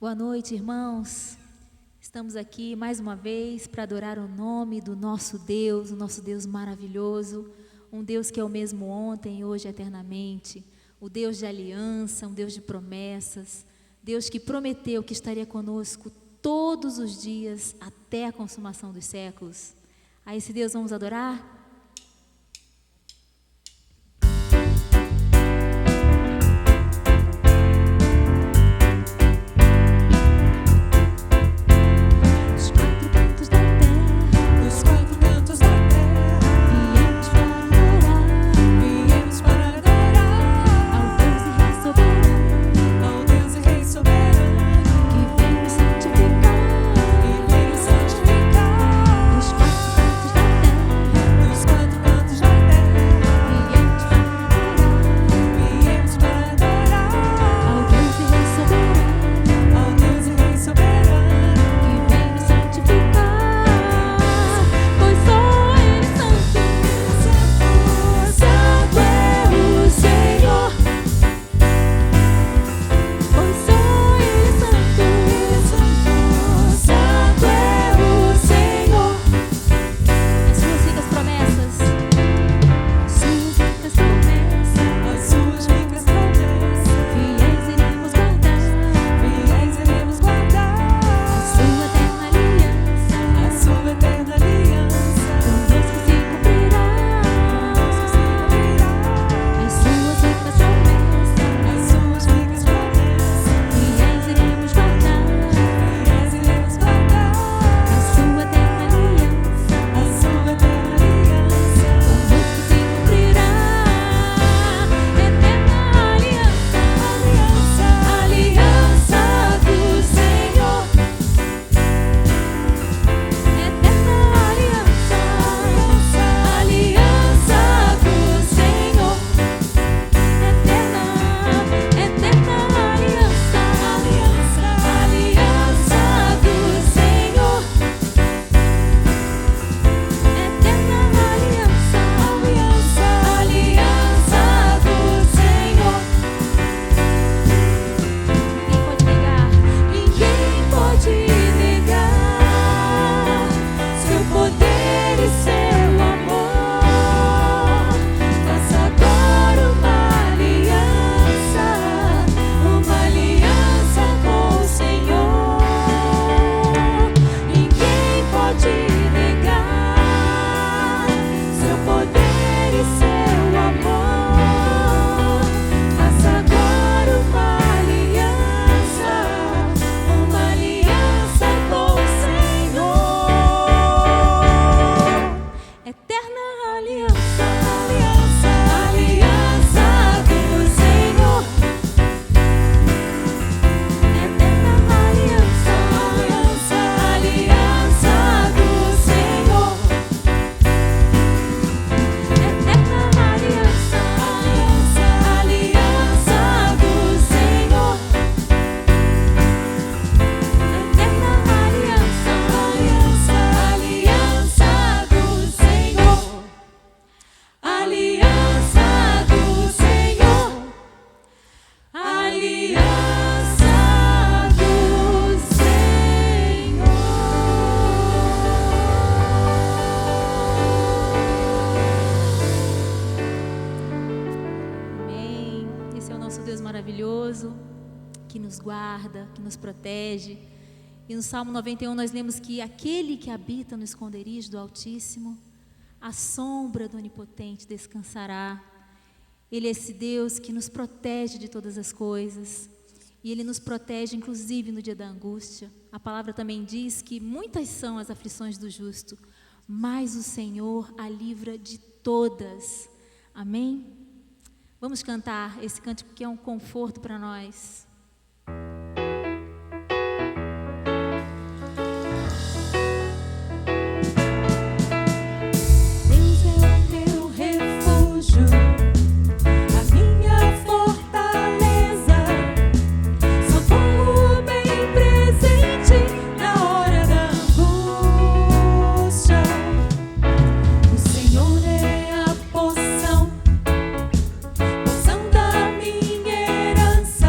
Boa noite, irmãos. Estamos aqui mais uma vez para adorar o nome do nosso Deus, o nosso Deus maravilhoso, um Deus que é o mesmo ontem, hoje e eternamente, o Deus de aliança, um Deus de promessas, Deus que prometeu que estaria conosco todos os dias até a consumação dos séculos. A esse Deus vamos adorar? Protege. E no Salmo 91 nós lemos que aquele que habita no esconderijo do Altíssimo, a sombra do Onipotente descansará. Ele é esse Deus que nos protege de todas as coisas, e Ele nos protege inclusive no dia da angústia. A palavra também diz que muitas são as aflições do justo, mas o Senhor a livra de todas. Amém? Vamos cantar esse cântico que é um conforto para nós. Poção da minha herança.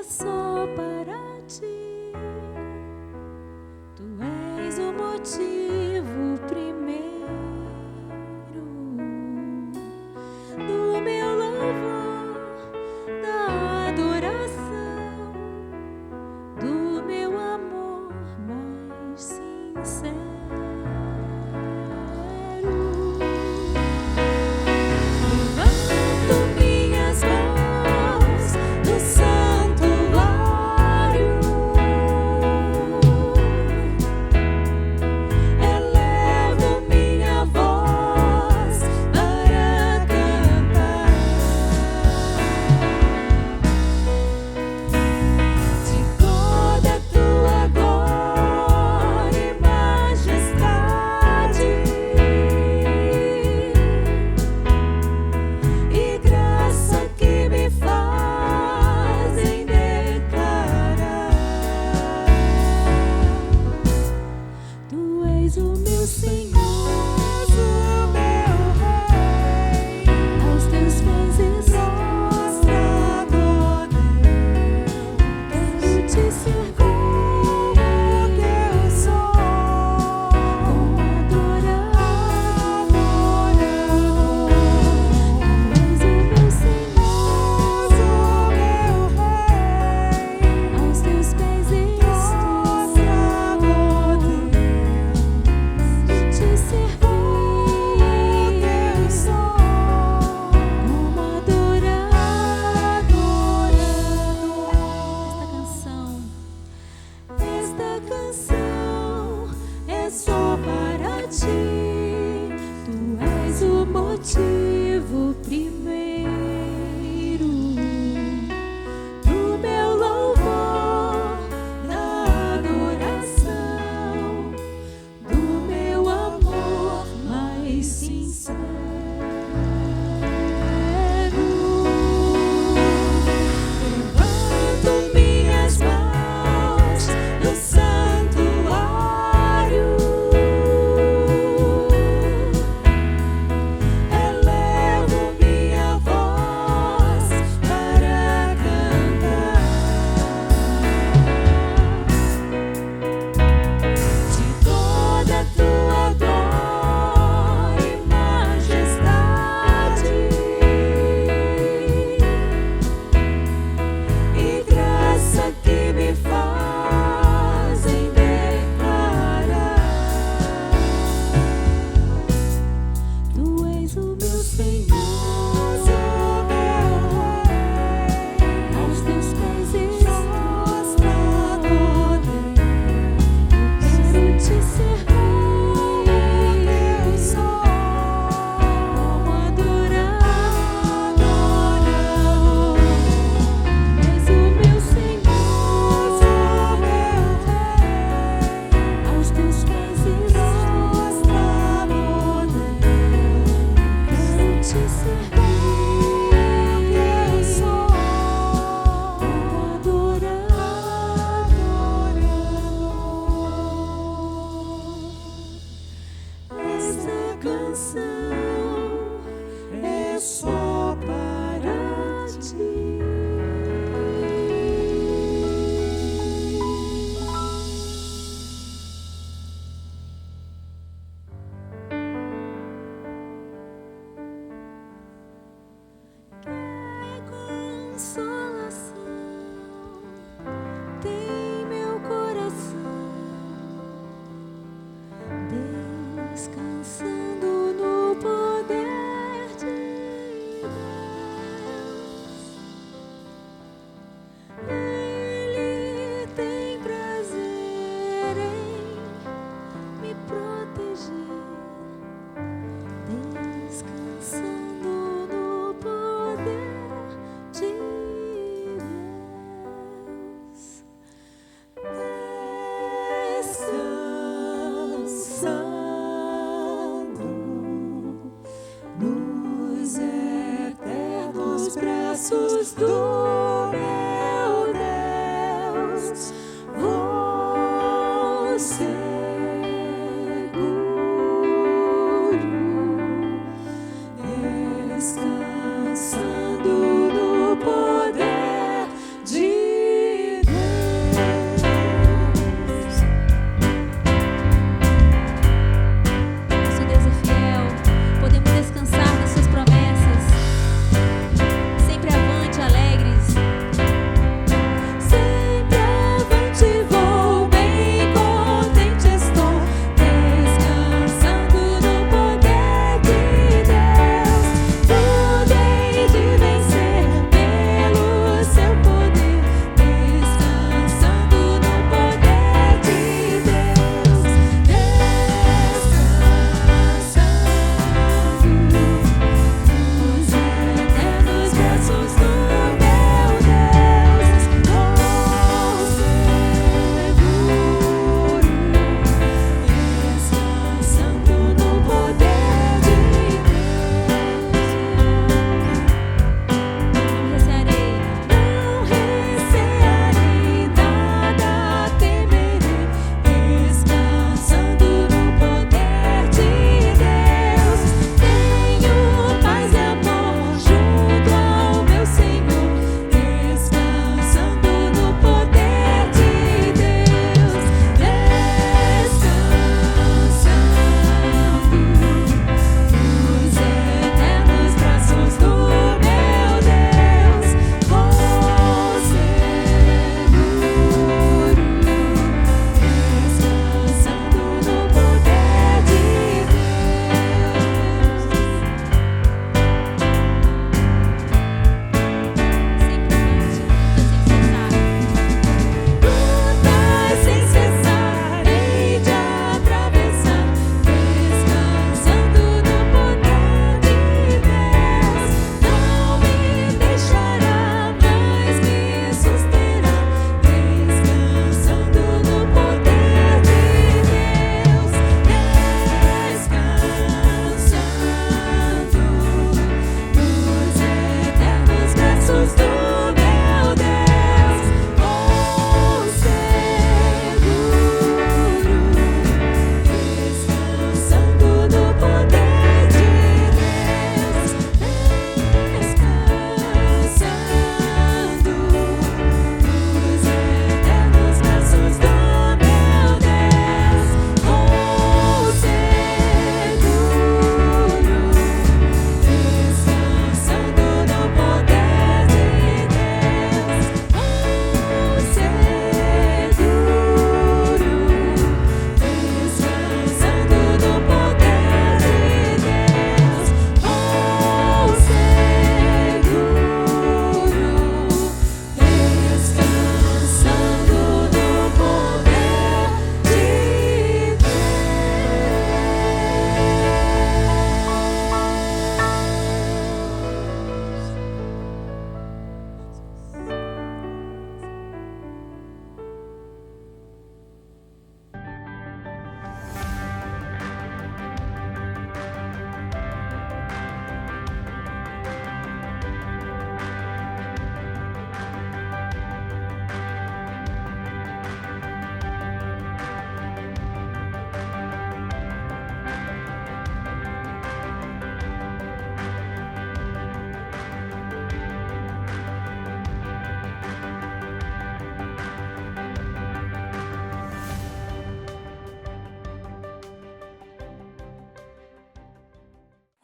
só para ti. Tu és o motivo primeiro do meu louvor, da adoração, do meu amor mais sincero.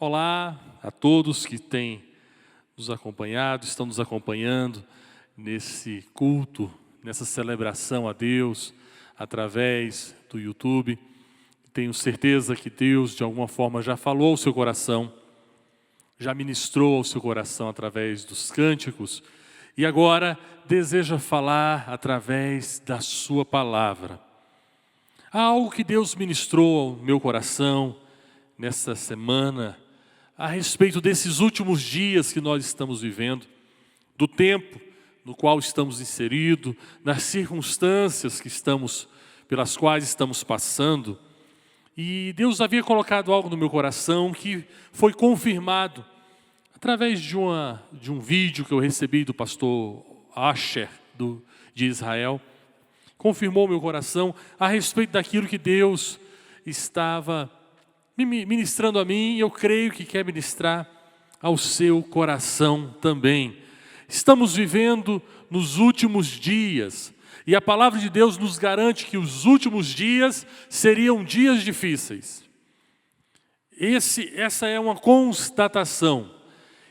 Olá a todos que têm nos acompanhado, estão nos acompanhando nesse culto, nessa celebração a Deus, através do YouTube. Tenho certeza que Deus, de alguma forma, já falou ao seu coração, já ministrou ao seu coração através dos cânticos, e agora deseja falar através da sua palavra. Há algo que Deus ministrou ao meu coração nessa semana, a respeito desses últimos dias que nós estamos vivendo, do tempo no qual estamos inseridos, das circunstâncias pelas quais estamos passando. E Deus havia colocado algo no meu coração que foi confirmado através de um vídeo que eu recebi do pastor Asher, de Israel. Confirmou meu coração a respeito daquilo que Deus estava ministrando a mim, e eu creio que quer ministrar ao seu coração também. Estamos vivendo nos últimos dias, e a palavra de Deus nos garante que os últimos dias seriam dias difíceis. Essa é uma constatação.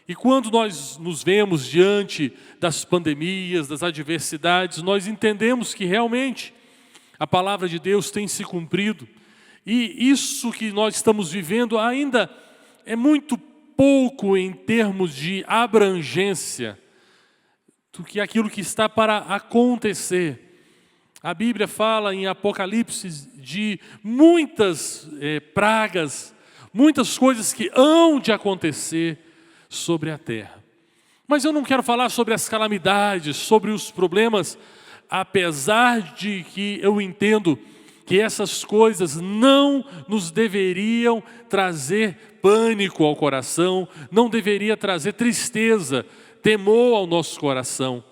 E quando nós nos vemos diante das pandemias, das adversidades, nós entendemos que realmente a palavra de Deus tem se cumprido. E isso que nós estamos vivendo ainda é muito pouco em termos de abrangência do que aquilo que está para acontecer. A Bíblia fala em Apocalipse de muitas pragas, muitas coisas que hão de acontecer sobre a terra. Mas eu não quero falar sobre as calamidades, sobre os problemas, apesar de que eu entendo que essas coisas não nos deveriam trazer pânico ao coração, não deveria trazer tristeza, temor ao nosso coração.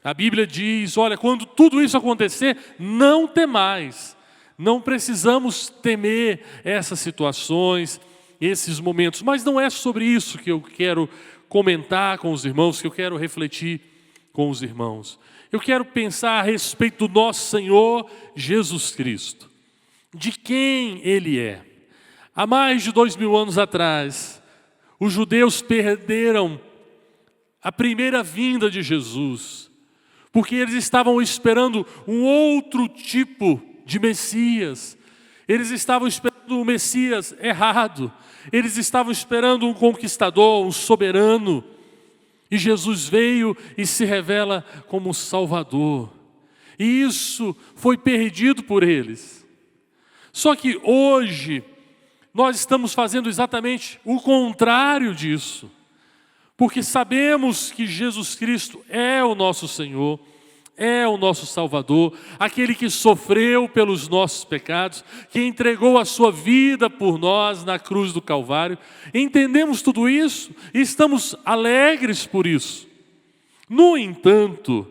A Bíblia diz, olha, quando tudo isso acontecer, não temais. Não precisamos temer essas situações, esses momentos. Mas não é sobre isso que eu quero comentar com os irmãos, que eu quero refletir com os irmãos. Eu quero pensar a respeito do nosso Senhor Jesus Cristo. De quem Ele é. Há mais de 2000 anos atrás, os judeus perderam a primeira vinda de Jesus, porque eles estavam esperando um outro tipo de Messias. Eles estavam esperando o Messias errado. Eles estavam esperando um conquistador, um soberano. E Jesus veio e se revela como Salvador. E isso foi perdido por eles. Só que hoje, nós estamos fazendo exatamente o contrário disso. Porque sabemos que Jesus Cristo é o nosso Senhor, é o nosso Salvador, aquele que sofreu pelos nossos pecados, que entregou a sua vida por nós na cruz do Calvário. Entendemos tudo isso e estamos alegres por isso. No entanto,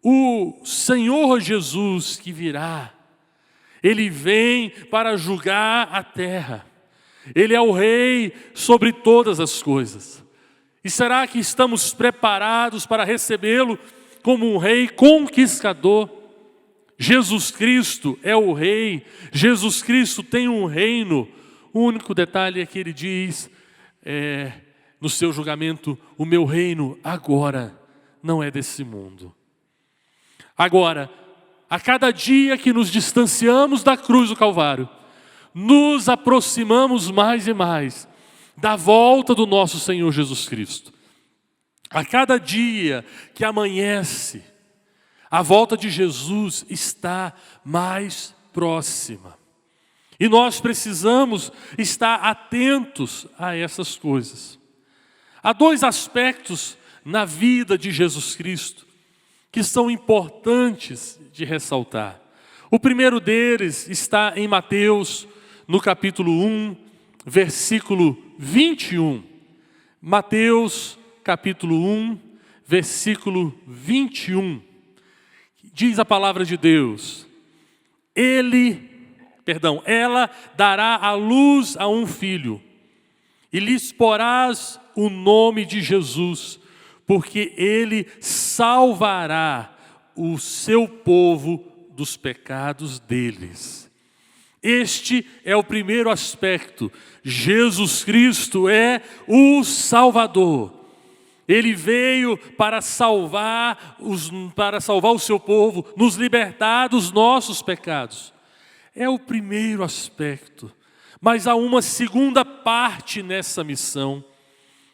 o Senhor Jesus que virá, Ele vem para julgar a terra. Ele é o Rei sobre todas as coisas. E será que estamos preparados para recebê-lo como um Rei conquistador? Jesus Cristo é o Rei. Jesus Cristo tem um reino. O único detalhe é que Ele diz no seu julgamento, o meu reino agora não é desse mundo. Agora, a cada dia que nos distanciamos da cruz do Calvário, nos aproximamos mais e mais da volta do nosso Senhor Jesus Cristo. A cada dia que amanhece, a volta de Jesus está mais próxima. E nós precisamos estar atentos a essas coisas. Há dois aspectos na vida de Jesus Cristo que são importantes de ressaltar. O primeiro deles está em Mateus, no capítulo 1, versículo 21. Mateus, capítulo 1, versículo 21. Diz a palavra de Deus: ela dará à luz a um filho, e lhes porás o nome de Jesus, porque ele salvará o seu povo dos pecados deles. Este é o primeiro aspecto. Jesus Cristo é o Salvador. Ele veio para salvar o seu povo, nos libertar dos nossos pecados. É o primeiro aspecto. Mas há uma segunda parte nessa missão,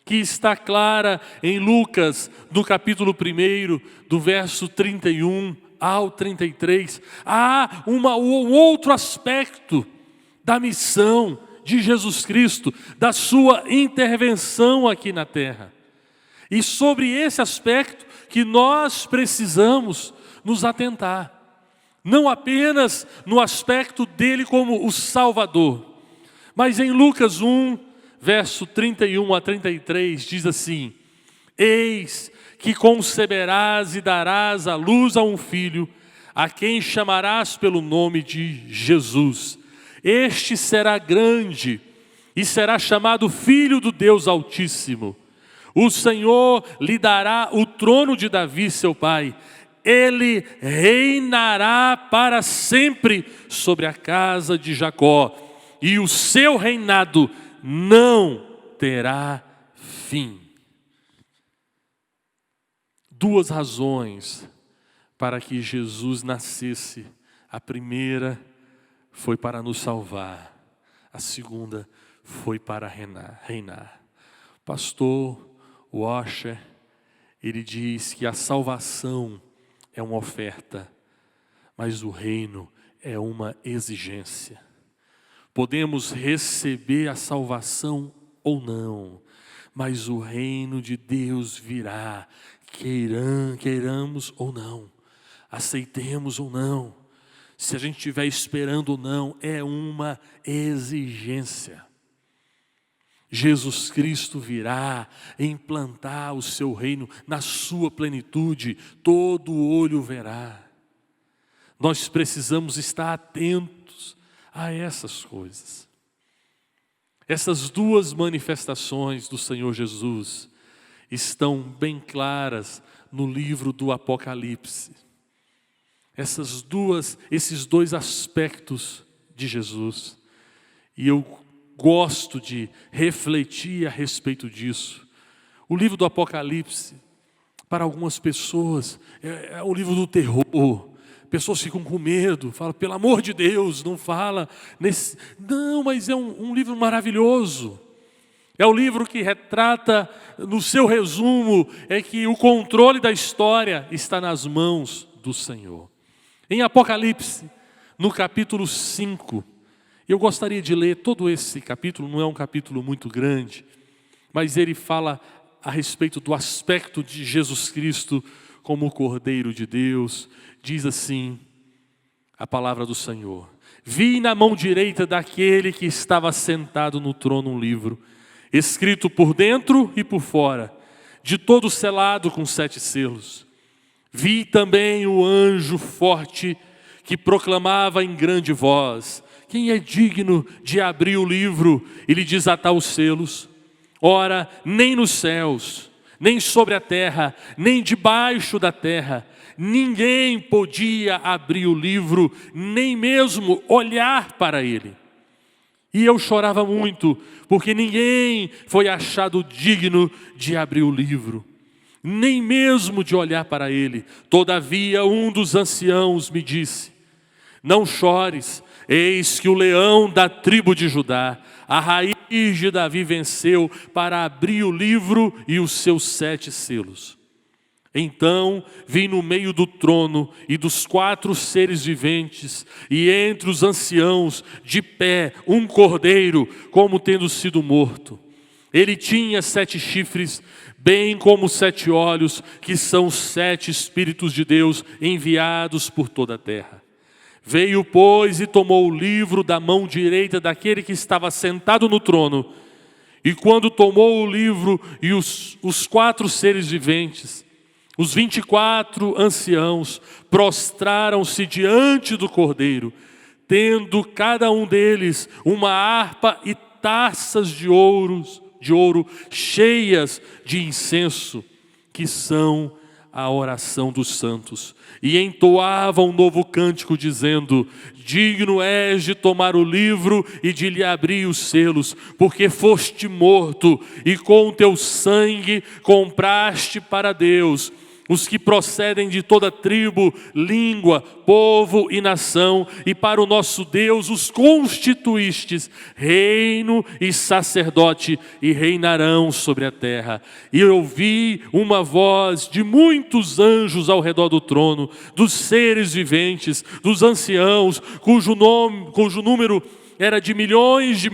que está clara em Lucas, no capítulo 1, do verso 31 ao 33. Há um outro aspecto da missão de Jesus Cristo, da sua intervenção aqui na terra. E sobre esse aspecto que nós precisamos nos atentar. Não apenas no aspecto dele como o Salvador, mas em Lucas 1, verso 31 a 33, diz assim: eis que conceberás e darás à luz a um filho, a quem chamarás pelo nome de Jesus. Este será grande e será chamado Filho do Deus Altíssimo. O Senhor lhe dará o trono de Davi, seu pai. Ele reinará para sempre sobre a casa de Jacó, e o seu reinado não terá fim. Duas razões para que Jesus nascesse. A primeira foi para nos salvar. A segunda foi para reinar. Pastor Washer, ele diz que a salvação é uma oferta, mas o reino é uma exigência. Podemos receber a salvação ou não, mas o reino de Deus virá, queiramos ou não, aceitemos ou não, se a gente estiver esperando ou não, é uma exigência. Jesus Cristo virá implantar o seu reino na sua plenitude, todo olho verá. Nós precisamos estar atentos a essas coisas. Essas duas manifestações do Senhor Jesus estão bem claras no livro do Apocalipse. Esses dois aspectos de Jesus. E eu gosto de refletir a respeito disso. O livro do Apocalipse, para algumas pessoas, é o livro do terror. Pessoas ficam com medo, falam, pelo amor de Deus, não fala nesse... Não, mas é um livro maravilhoso. É o livro que retrata, no seu resumo, é que o controle da história está nas mãos do Senhor. Em Apocalipse, no capítulo 5, eu gostaria de ler todo esse capítulo, não é um capítulo muito grande, mas ele fala a respeito do aspecto de Jesus Cristo como o Cordeiro de Deus. Diz assim a palavra do Senhor: vi na mão direita daquele que estava sentado no trono um livro, escrito por dentro e por fora, de todo selado com 7 selos. Vi também o anjo forte que proclamava em grande voz: quem é digno de abrir o livro e lhe desatar os selos? Ora, nem nos céus, nem sobre a terra, nem debaixo da terra, ninguém podia abrir o livro, nem mesmo olhar para ele. E eu chorava muito, porque ninguém foi achado digno de abrir o livro, nem mesmo de olhar para ele. Todavia um dos anciãos me disse: não chores, eis que o leão da tribo de Judá, a raiz de Davi, venceu para abrir o livro e os seus 7 selos. Então vi no meio do trono e dos 4 seres viventes, e entre os anciãos, de pé, um cordeiro, como tendo sido morto. Ele tinha 7 chifres, bem como 7 olhos, que são 7 Espíritos de Deus enviados por toda a terra. Veio, pois, e tomou o livro da mão direita daquele que estava sentado no trono. E quando tomou o livro e os 4 seres viventes, os 24 anciãos prostraram-se diante do Cordeiro, tendo cada um deles uma harpa e taças de ouro cheias de incenso, que são a oração dos santos e entoavam um novo cântico dizendo: digno és de tomar o livro e de lhe abrir os selos, porque foste morto e com teu sangue compraste para Deus os que procedem de toda tribo, língua, povo e nação, e para o nosso Deus os constituístes reino e sacerdote, e reinarão sobre a terra. E eu ouvi uma voz de muitos anjos ao redor do trono, dos seres viventes, dos anciãos, cujo número era de milhões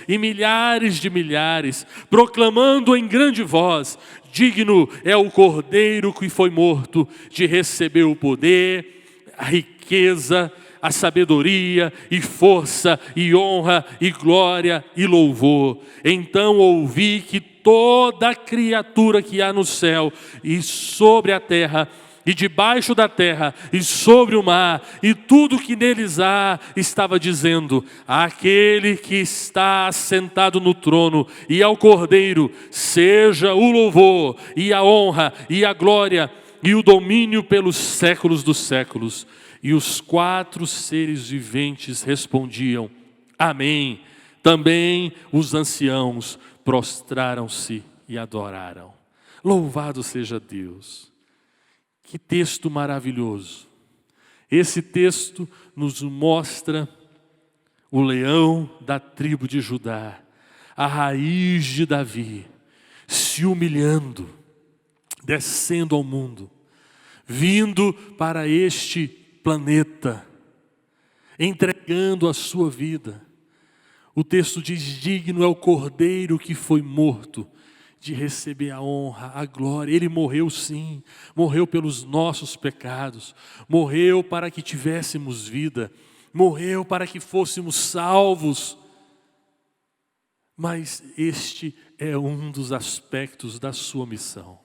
e milhares de milhares, proclamando em grande voz: digno é o Cordeiro que foi morto de receber o poder, a riqueza, a sabedoria e força e honra e glória e louvor. Então ouvi que toda criatura que há no céu e sobre a terra e debaixo da terra, e sobre o mar, e tudo que neles há, estava dizendo: aquele que está assentado no trono, e ao Cordeiro, seja o louvor, e a honra, e a glória, e o domínio pelos séculos dos séculos. E os 4 seres viventes respondiam: amém. Também os anciãos prostraram-se e adoraram. Louvado seja Deus. Que texto maravilhoso. Esse texto nos mostra o leão da tribo de Judá, a raiz de Davi, se humilhando, descendo ao mundo, vindo para este planeta, entregando a sua vida. O texto diz: digno é o Cordeiro que foi morto de receber a honra, a glória. Ele morreu sim, morreu pelos nossos pecados, morreu para que tivéssemos vida, morreu para que fôssemos salvos. Mas este é um dos aspectos da sua missão.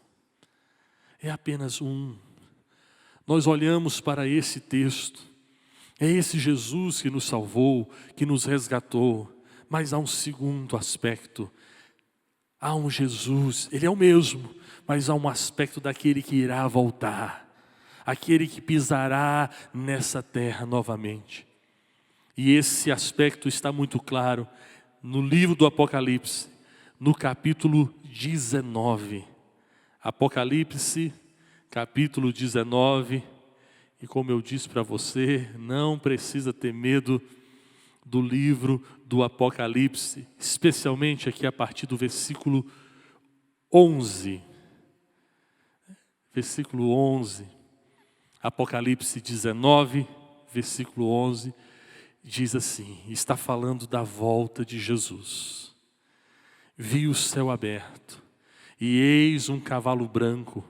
É apenas um. Nós olhamos para esse texto, é esse Jesus que nos salvou, que nos resgatou, mas há um segundo aspecto. Há um Jesus, Ele é o mesmo, mas há um aspecto daquele que irá voltar, aquele que pisará nessa terra novamente. E esse aspecto está muito claro no livro do Apocalipse, no capítulo 19. Apocalipse, capítulo 19, e como eu disse para você, não precisa ter medo do livro do Apocalipse, especialmente aqui a partir do versículo 11. Versículo 11, Apocalipse 19, versículo 11, diz assim, está falando da volta de Jesus. Vi o céu aberto, e eis um cavalo branco,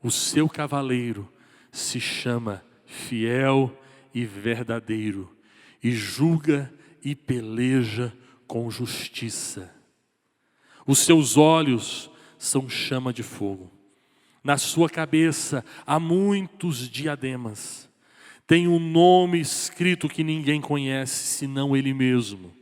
o seu cavaleiro se chama Fiel e Verdadeiro, e julga e peleja com justiça. Os seus olhos são chama de fogo. Na sua cabeça há muitos diademas. Tem um nome escrito que ninguém conhece, senão ele mesmo.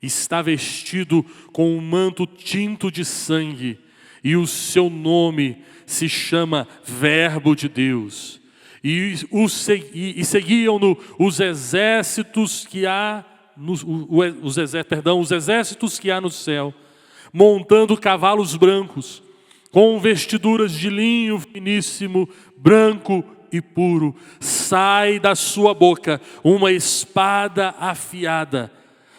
Está vestido com um manto tinto de sangue, e o seu nome se chama Verbo de Deus. E seguiam-no os exércitos que há os exércitos que há no céu, montando cavalos brancos, com vestiduras de linho finíssimo, branco e puro. Sai da sua boca uma espada afiada,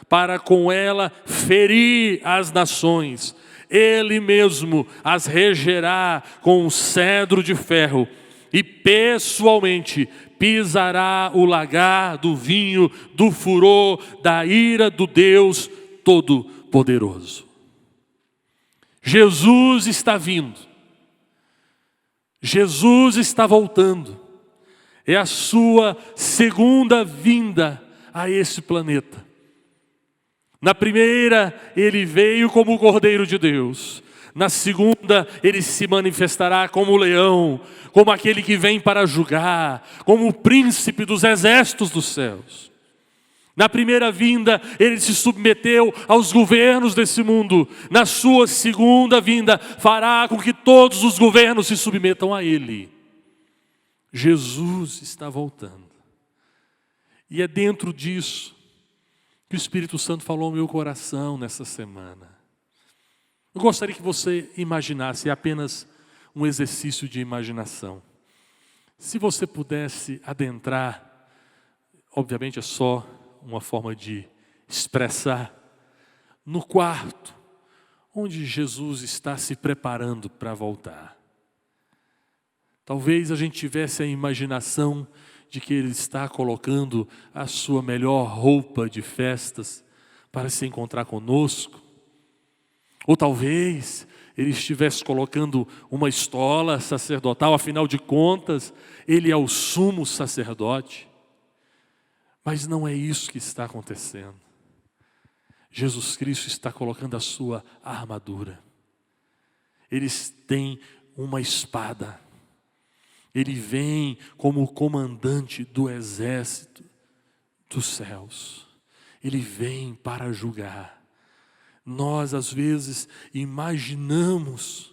para com ela ferir as nações. Ele mesmo as regerá com um cedro de ferro, e pessoalmente pisará o lagar do vinho, do furor, da ira do Deus Todo-Poderoso. Jesus está vindo. Jesus está voltando. É a sua segunda vinda a esse planeta. Na primeira, ele veio como o Cordeiro de Deus. Na segunda, ele se manifestará como o leão, como aquele que vem para julgar, como o príncipe dos exércitos dos céus. Na primeira vinda, ele se submeteu aos governos desse mundo. Na sua segunda vinda, fará com que todos os governos se submetam a ele. Jesus está voltando. E é dentro disso que o Espírito Santo falou ao meu coração nessa semana. Eu gostaria que você imaginasse, é apenas um exercício de imaginação. Se você pudesse adentrar, obviamente é só uma forma de expressar, no quarto onde Jesus está se preparando para voltar. Talvez a gente tivesse a imaginação de que Ele está colocando a sua melhor roupa de festas para se encontrar conosco. Ou talvez Ele estivesse colocando uma estola sacerdotal, afinal de contas, Ele é o sumo sacerdote. Mas não é isso que está acontecendo. Jesus Cristo está colocando a sua armadura. Ele tem uma espada. Ele vem como o comandante do exército dos céus. Ele vem para julgar. Nós, às vezes, imaginamos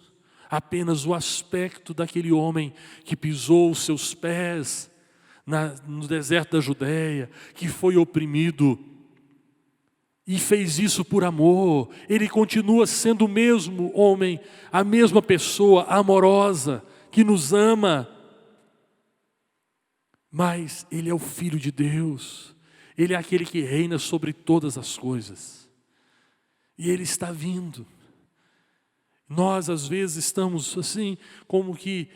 apenas o aspecto daquele homem que pisou os seus pés no deserto da Judéia, que foi oprimido e fez isso por amor. Ele continua sendo o mesmo homem, a mesma pessoa amorosa, que nos ama. Mas Ele é o Filho de Deus. Ele é aquele que reina sobre todas as coisas. E Ele está vindo. Nós, às vezes, estamos assim, como que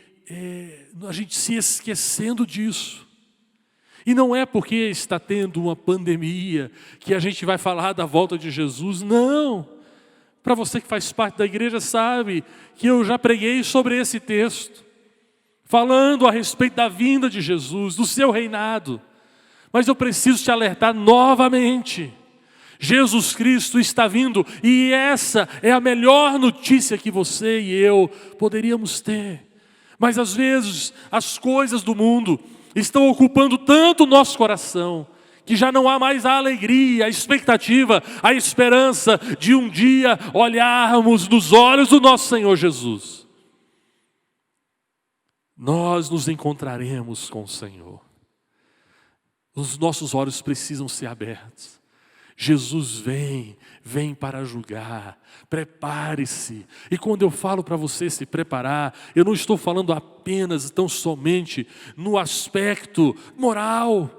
a gente se esquecendo disso. E não é porque está tendo uma pandemia que a gente vai falar da volta de Jesus, não. Para você que faz parte da igreja sabe que eu já preguei sobre esse texto, falando a respeito da vinda de Jesus, do seu reinado. Mas eu preciso te alertar novamente. Jesus Cristo está vindo e essa é a melhor notícia que você e eu poderíamos ter. Mas às vezes as coisas do mundo estão ocupando tanto o nosso coração, que já não há mais a alegria, a expectativa, a esperança de um dia olharmos nos olhos do nosso Senhor Jesus. Nós nos encontraremos com o Senhor. Os nossos olhos precisam ser abertos. Jesus vem para julgar. Prepare-se. E quando eu falo para você se preparar, eu não estou falando apenas, tão somente no aspecto moral,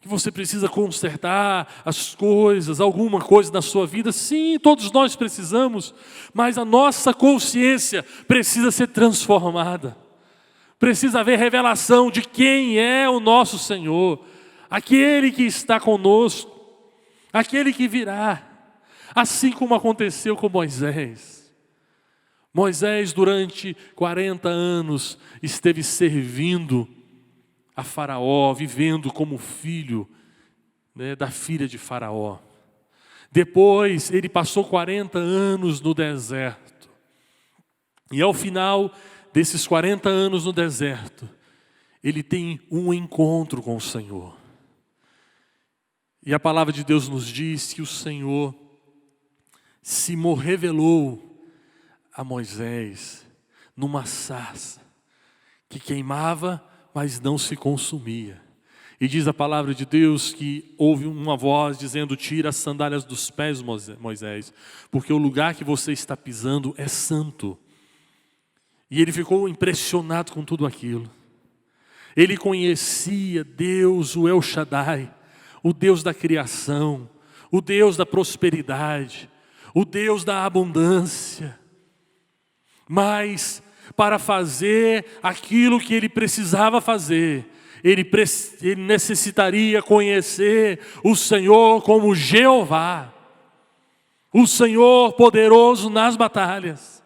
que você precisa consertar as coisas, alguma coisa na sua vida. Sim, todos nós precisamos, mas a nossa consciência precisa ser transformada. Precisa haver revelação de quem é o nosso Senhor, aquele que está conosco, aquele que virá, assim como aconteceu com Moisés. Moisés, durante 40 anos, esteve servindo a Faraó, vivendo como filho, da filha de Faraó. Depois, ele passou 40 anos no deserto. E ao final desses 40 anos no deserto, ele tem um encontro com o Senhor. E a palavra de Deus nos diz que o Senhor se revelou a Moisés numa sarça que queimava, mas não se consumia. E diz a palavra de Deus que houve uma voz dizendo: tira as sandálias dos pés, Moisés, porque o lugar que você está pisando é santo. E ele ficou impressionado com tudo aquilo. Ele conhecia Deus, o El Shaddai, o Deus da criação, o Deus da prosperidade, o Deus da abundância. Mas para fazer aquilo que ele precisava fazer, ele necessitaria conhecer o Senhor como Jeová, o Senhor poderoso nas batalhas.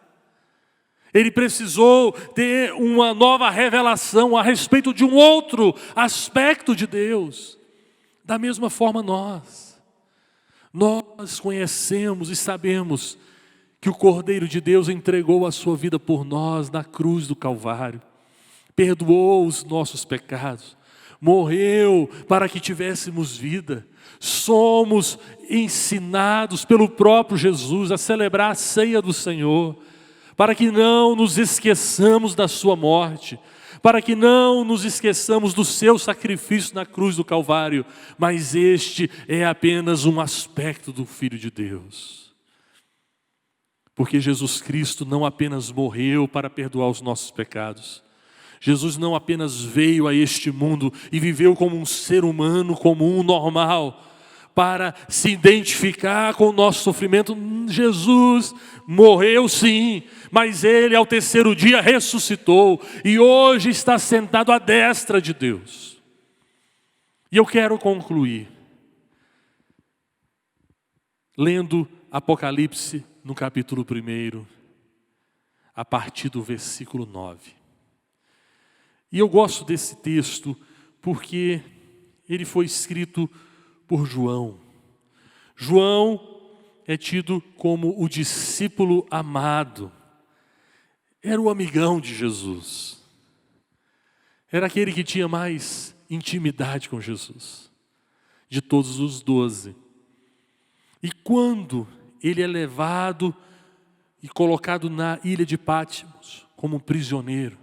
Ele precisou ter uma nova revelação a respeito de um outro aspecto de Deus. Da mesma forma nós conhecemos e sabemos que o Cordeiro de Deus entregou a sua vida por nós na cruz do Calvário. Perdoou os nossos pecados, morreu para que tivéssemos vida. Somos ensinados pelo próprio Jesus a celebrar a ceia do Senhor, para que não nos esqueçamos da sua morte, para que não nos esqueçamos do seu sacrifício na cruz do Calvário, mas este é apenas um aspecto do Filho de Deus. Porque Jesus Cristo não apenas morreu para perdoar os nossos pecados, Jesus não apenas veio a este mundo e viveu como um ser humano comum, normal, para se identificar com o nosso sofrimento. Jesus morreu sim, mas Ele ao terceiro dia ressuscitou e hoje está sentado à destra de Deus. E eu quero concluir lendo Apocalipse no capítulo 1, a partir do versículo 9. E eu gosto desse texto porque ele foi escrito por João. João é tido como o discípulo amado. Era o amigão de Jesus. Era aquele que tinha mais intimidade com Jesus, de todos os 12. E quando ele é levado e colocado na ilha de Patmos como um prisioneiro,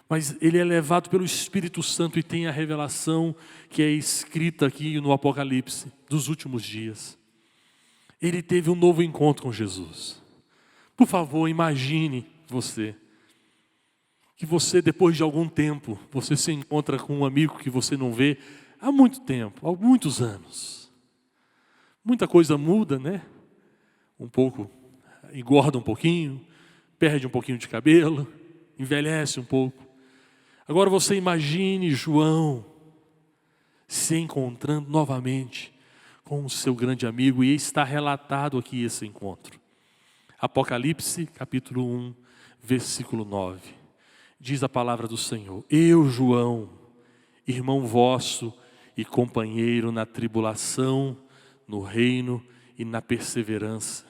mas ele é levado pelo Espírito Santo e tem a revelação que é escrita aqui no Apocalipse dos últimos dias. Ele teve um novo encontro com Jesus. Por favor, imagine que você depois de algum tempo, você se encontra com um amigo que você não vê há muito tempo, há muitos anos. Muita coisa muda, né? Um pouco, engorda um pouquinho, perde um pouquinho de cabelo, envelhece um pouco. Agora você imagine João se encontrando novamente com o seu grande amigo, e está relatado aqui esse encontro. Apocalipse, capítulo 1, versículo 9. Diz a palavra do Senhor: Eu, João, irmão vosso e companheiro na tribulação, no reino e na perseverança.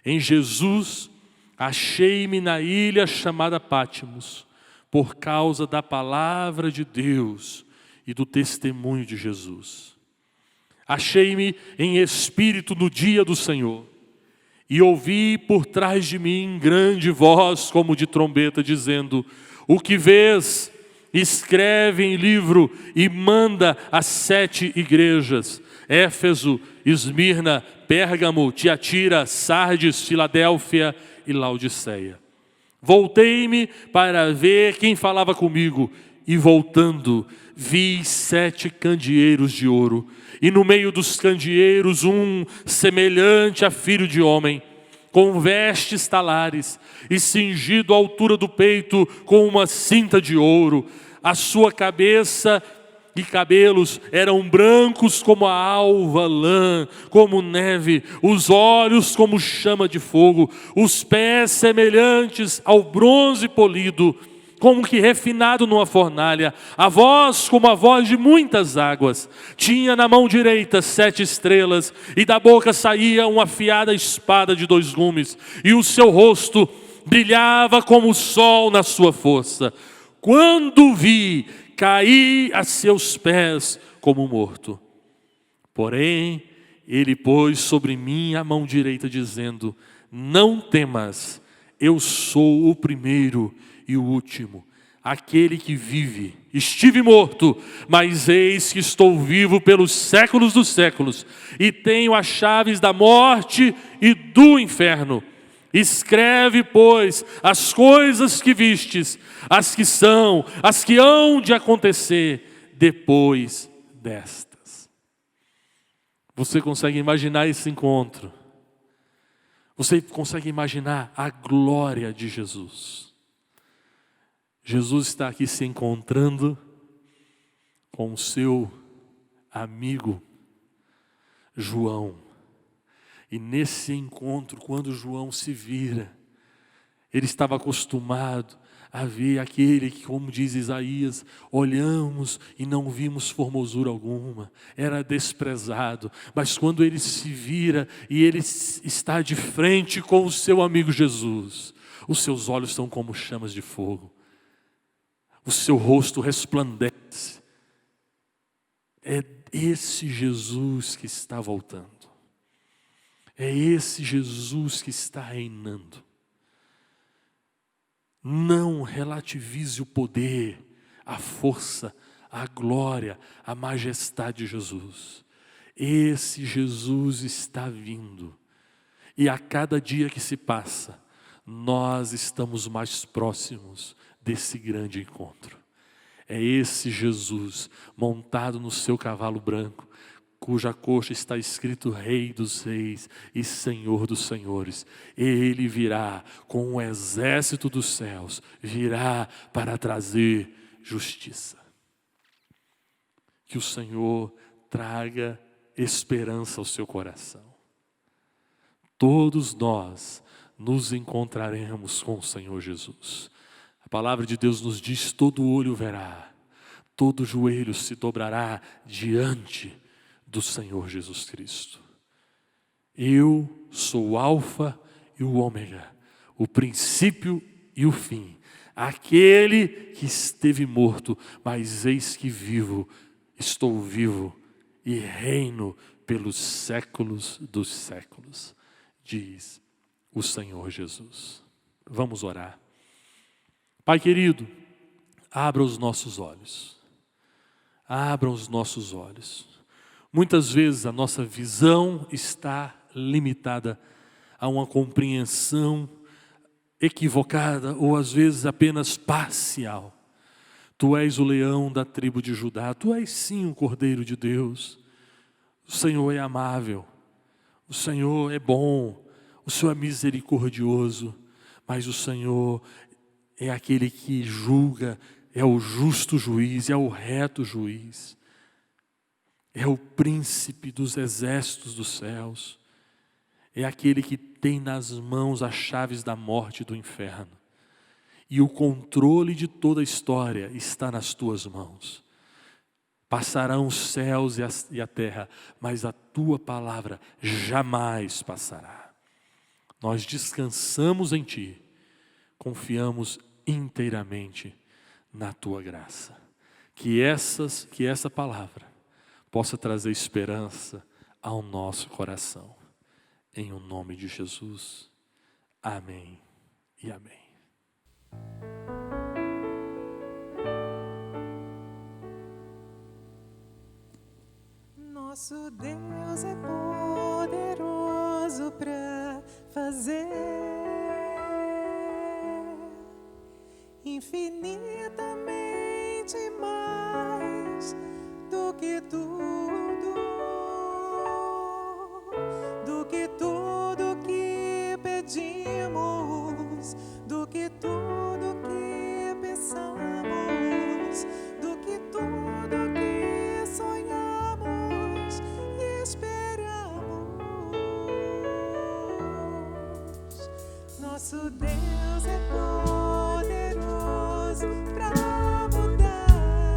Em Jesus, achei-me na ilha chamada Patmos, por causa da palavra de Deus e do testemunho de Jesus. Achei-me em espírito no dia do Senhor, e ouvi por trás de mim grande voz como de trombeta, dizendo: O que vês, escreve em livro e manda às 7 igrejas: Éfeso, Esmirna, Pérgamo, Tiatira, Sardes, Filadélfia e Laodiceia. Voltei-me para ver quem falava comigo, e voltando, vi 7 candeeiros de ouro, e no meio dos candeeiros um semelhante a filho de homem, com vestes talares, e cingido à altura do peito com uma cinta de ouro. A sua cabeça e cabelos eram brancos como a alva lã, como neve, os olhos como chama de fogo, os pés semelhantes ao bronze polido, como que refinado numa fornalha, a voz como a voz de muitas águas. Tinha na mão direita 7 estrelas, e da boca saía uma afiada espada de 2 gumes, e o seu rosto brilhava como o sol na sua força. Quando vi, caí a seus pés como morto. Porém, ele pôs sobre mim a mão direita, dizendo: Não temas, eu sou o primeiro e o último, aquele que vive. Estive morto, mas eis que estou vivo pelos séculos dos séculos, e tenho as chaves da morte e do inferno. Escreve, pois, as coisas que vistes, as que são, as que hão de acontecer depois destas. Você consegue imaginar esse encontro? Você consegue imaginar a glória de Jesus? Jesus está aqui se encontrando com o seu amigo João. E nesse encontro, quando João se vira, ele estava acostumado a ver aquele que, como diz Isaías, olhamos e não vimos formosura alguma, era desprezado. Mas quando ele se vira e ele está de frente com o seu amigo Jesus, os seus olhos são como chamas de fogo, o seu rosto resplandece, É esse Jesus que está voltando. É esse Jesus que está reinando. Não relativize o poder, a força, a glória, a majestade de Jesus. Esse Jesus está vindo. E a cada dia que se passa, nós estamos mais próximos desse grande encontro. É esse Jesus montado no seu cavalo branco, cuja coxa está escrito Rei dos Reis e Senhor dos Senhores. Ele virá com um exército dos céus, virá para trazer justiça. Que o Senhor traga esperança ao seu coração. Todos nós nos encontraremos com o Senhor Jesus. A palavra de Deus nos diz: todo olho verá, todo joelho se dobrará diante do Senhor Jesus Cristo. Eu sou o Alfa e o Ômega, o princípio e o fim, aquele que esteve morto, mas eis que vivo, estou vivo e reino pelos séculos dos séculos, diz o Senhor Jesus. Vamos orar. Pai querido, abra os nossos olhos. Abra os nossos olhos. Muitas vezes a nossa visão está limitada a uma compreensão equivocada ou às vezes apenas parcial. Tu és o leão da tribo de Judá, tu és sim o Cordeiro de Deus. O Senhor é amável, o Senhor é bom, o Senhor é misericordioso, mas o Senhor é aquele que julga, é o justo juiz, é o reto juiz, é o príncipe dos exércitos dos céus, é aquele que tem nas mãos as chaves da morte e do inferno. E o controle de toda a história está nas tuas mãos. Passarão os céus e a terra, mas a tua palavra jamais passará. Nós descansamos em ti, confiamos inteiramente na tua graça. Que essa palavra possa trazer esperança ao nosso coração. Em o nome de Jesus. Amém e amém. Nosso Deus é poderoso para fazer infinitamente mais do que tudo que pedimos, do que tudo que pensamos, do que tudo que sonhamos e esperamos. Nosso Deus é poderoso para mudar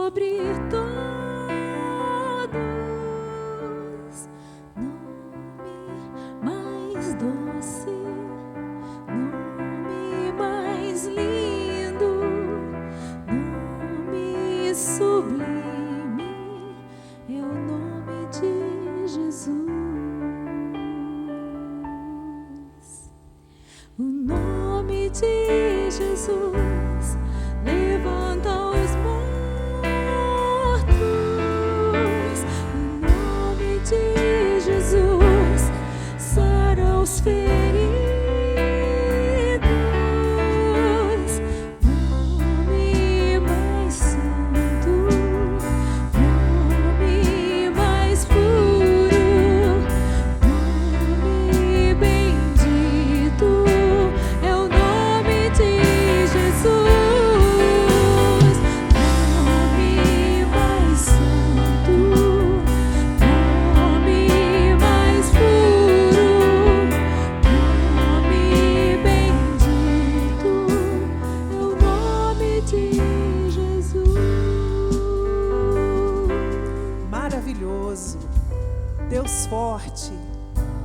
sobre todos, nome mais doce, nome mais lindo, nome sublime, é o nome de Jesus. O nome de Jesus levanta os mortos. O nome de Jesus sara os feridos. Nome mais santo, nome mais puro, nome bendito, é o nome de Jesus. Nome mais santo, nome mais puro, nome bendito, é o nome de Jesus. Maravilhoso, Deus forte,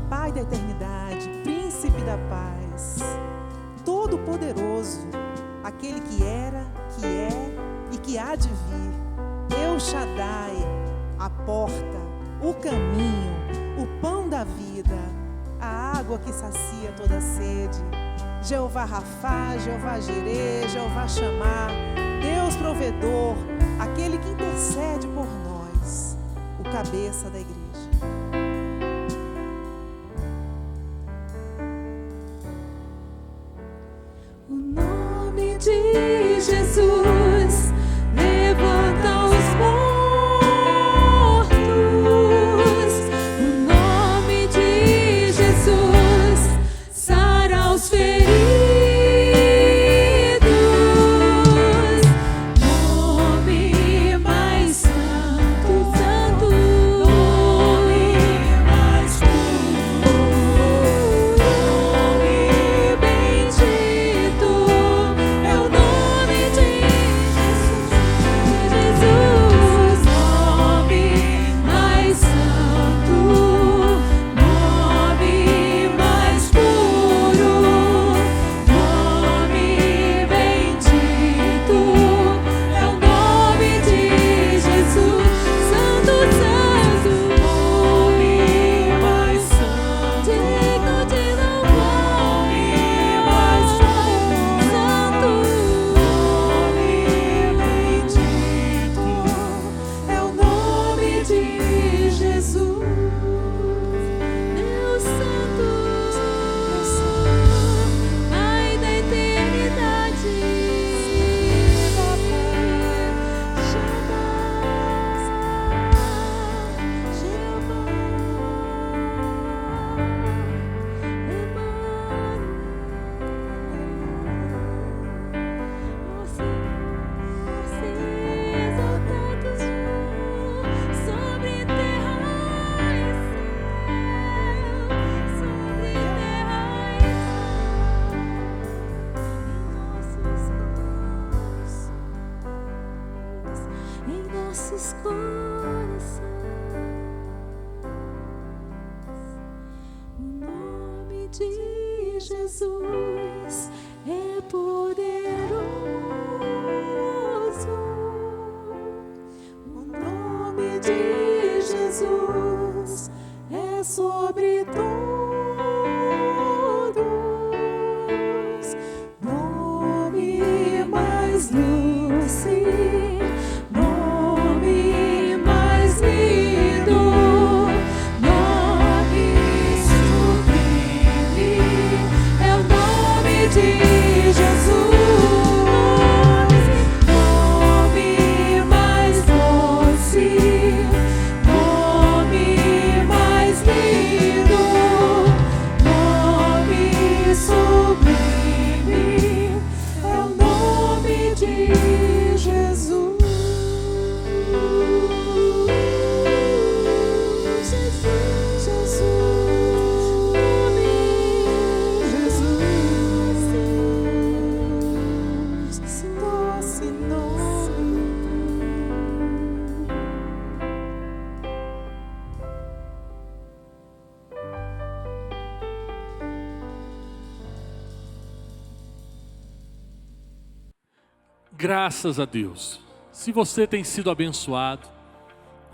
Pai da eternidade, Príncipe da paz, Todo-Poderoso, aquele que era, que é e que há de vir, El Shaddai, a porta, o caminho, o pão da vida, a água que sacia toda sede, Jeová Rafá, Jeová Jirê, Jeová Shammah, Deus provedor, aquele que intercede por nós, o cabeça da igreja. O nome de Jesus levanta os mortos. O nome de Jesus sara os feridos. Nome mais santo, santo, nome mais puro, nome bendito, é o nome de Jesus. Nome mais santo, nome mais puro, nome bendito, é o nome de Jesus. Santo, santo, nome mais santo, digno de louvor, nome mais santo, nome bendito, é o nome de Jesus. Deus Santo, Pai da eternidade, sobre terra e céu, sobre terra e céu, em nossos corações, o nome de Jesus é poderoso. O nome de Jesus é sobre todos. Nome mais doce, nome mais lindo, nome sublime, é o nome de Jesus. Nome mais doce, nome mais lindo, nome sublime, é o nome de Jesus. Jesus, Jesus, nome Jesus, doce nome. Graças a Deus. Se você tem sido abençoado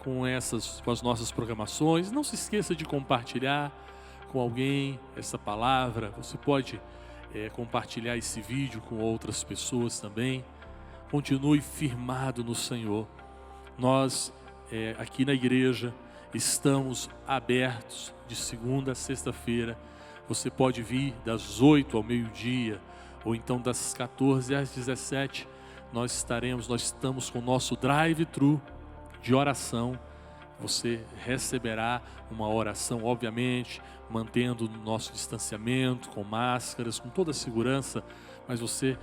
com as nossas programações, não se esqueça de compartilhar com alguém essa palavra. Você pode compartilhar esse vídeo com outras pessoas também. Continue firmado no Senhor. Nós aqui na igreja estamos abertos de segunda a sexta-feira. Você pode vir das 8 ao meio-dia, ou então das 14 às 17. Nós estamos com o nosso drive-thru de oração. Você receberá uma oração, obviamente, mantendo o nosso distanciamento, com máscaras, com toda a segurança. Mas você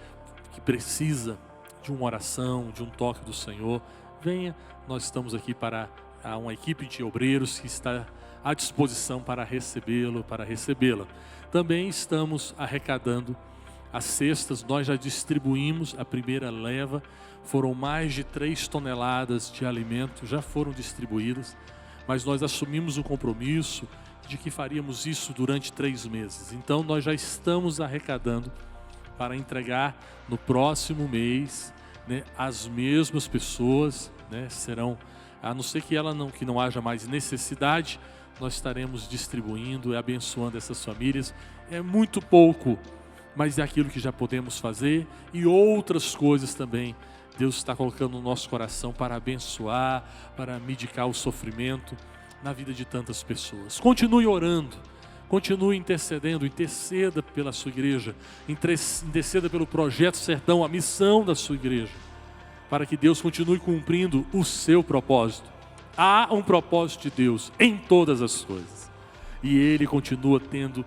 que precisa de uma oração, de um toque do Senhor, venha. Nós estamos aqui para uma equipe de obreiros que está à disposição para recebê-lo, para recebê-la. Também estamos arrecadando as cestas. Nós já distribuímos a primeira leva, foram mais de 3 toneladas de alimento, já foram distribuídas, mas nós assumimos o compromisso de que faríamos isso durante 3 meses. Então nós já estamos arrecadando para entregar no próximo mês, né, as mesmas pessoas, né, serão, a não ser que não haja mais necessidade, nós estaremos distribuindo e abençoando essas famílias. É muito pouco, mas é aquilo que já podemos fazer, e outras coisas também Deus está colocando no nosso coração para abençoar, para mitigar o sofrimento na vida de tantas pessoas. Continue orando, continue intercedendo, interceda pela sua igreja, interceda pelo Projeto Sertão, a missão da sua igreja, para que Deus continue cumprindo o seu propósito. Há um propósito de Deus em todas as coisas, e Ele continua tendo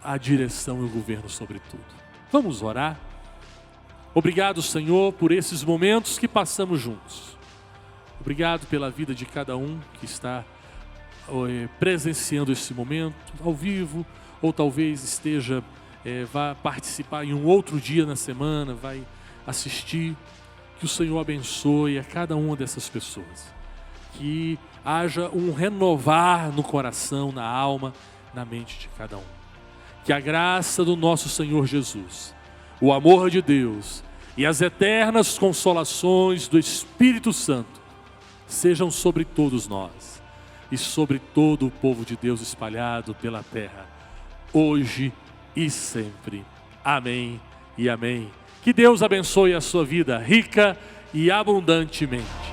a direção e o governo sobre tudo. Vamos orar? Obrigado, Senhor, por esses momentos que passamos juntos. Obrigado pela vida de cada um que está presenciando esse momento ao vivo, ou talvez esteja, vá participar em um outro dia na semana, vai assistir. Que o Senhor abençoe a cada uma dessas pessoas. Que haja um renovar no coração, na alma, na mente de cada um. Que a graça do nosso Senhor Jesus, o amor de Deus e as eternas consolações do Espírito Santo sejam sobre todos nós e sobre todo o povo de Deus espalhado pela terra, hoje e sempre. Amém e amém. Que Deus abençoe a sua vida rica e abundantemente.